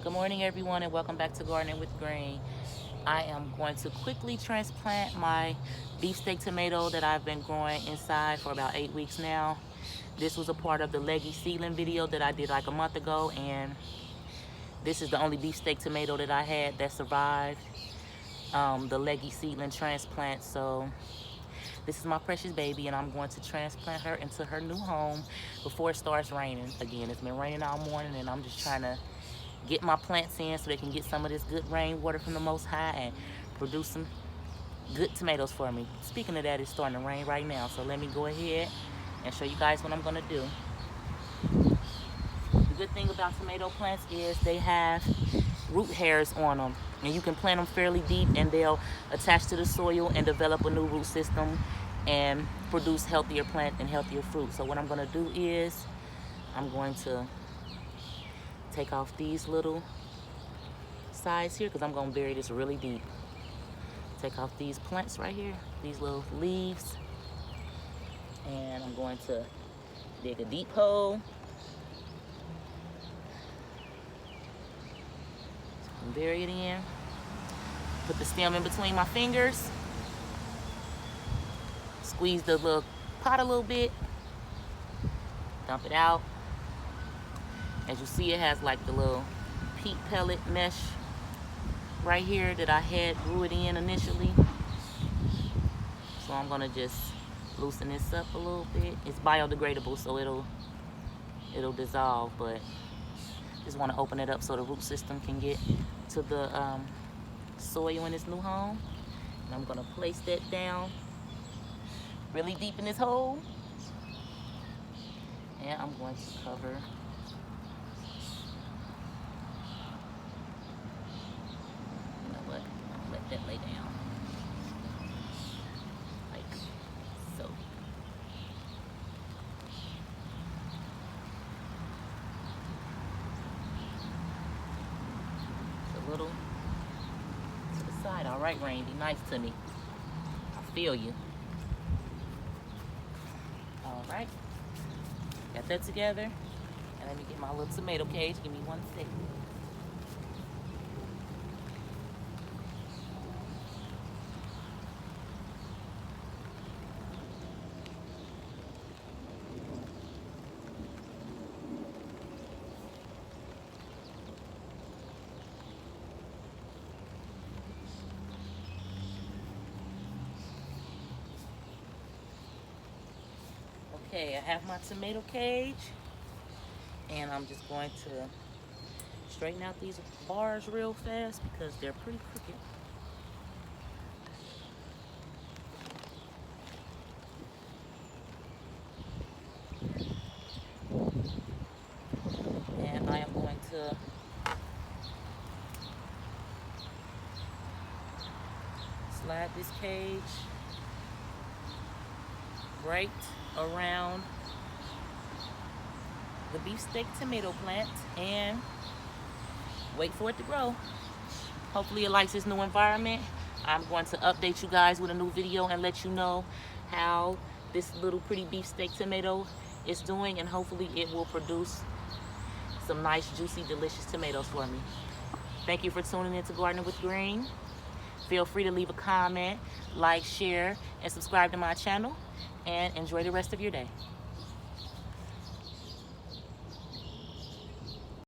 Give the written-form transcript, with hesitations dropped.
Good morning, everyone, and welcome back to Gardening with Green. I am going to quickly transplant my beefsteak tomato that I've been growing inside for about 8 weeks now. This was a part of the leggy seedling video that I did like a month ago, and this is the only beefsteak tomato that I had that survived the leggy seedling transplant. So this is my precious baby, and I'm going to transplant her into her new home before it starts raining. Again, it's been raining all morning, and I'm just trying to get my plants in so they can get some of this good rainwater from the Most High and produce some good tomatoes for me. Speaking of that, it's starting to rain right now, so let me go ahead and show you guys what I'm gonna do. The good thing about tomato plants is they have root hairs on them, and you can plant them fairly deep and they'll attach to the soil and develop a new root system and produce healthier plant and healthier fruit. So what I'm gonna do is I'm going to take off these little sides here because I'm going to bury this really deep. Take off these plants right here, these little leaves, and I'm going to dig a deep hole and bury it in. Put the stem in between my fingers, squeeze the little pot a little bit, dump it out. As you see, it has like the little peat pellet mesh right here that I had grew it in initially. So I'm gonna just loosen this up a little bit. It's biodegradable, so it'll dissolve, but just want to open it up so the root system can get to the soil in this new home. And I'm gonna place that down really deep in this hole, and I'm going to cover. That lay down like so. A little to the side. All right, rain, be nice to me. I feel you. All right, got that together, and let me get my little tomato cage. Give me 1 second. Okay, I have my tomato cage, and I'm just going to straighten out these bars real fast because they're pretty crooked. And I am going to slide this cage right around the beefsteak tomato plant and wait for it to grow. Hopefully it likes this new environment. I'm going to update you guys with a new video and let you know how this little pretty beefsteak tomato is doing, and hopefully it will produce some nice, juicy, delicious tomatoes for me. Thank you for tuning in to Gardening with Green. Feel free to leave a comment, like, share, and subscribe to my channel, and enjoy the rest of your day.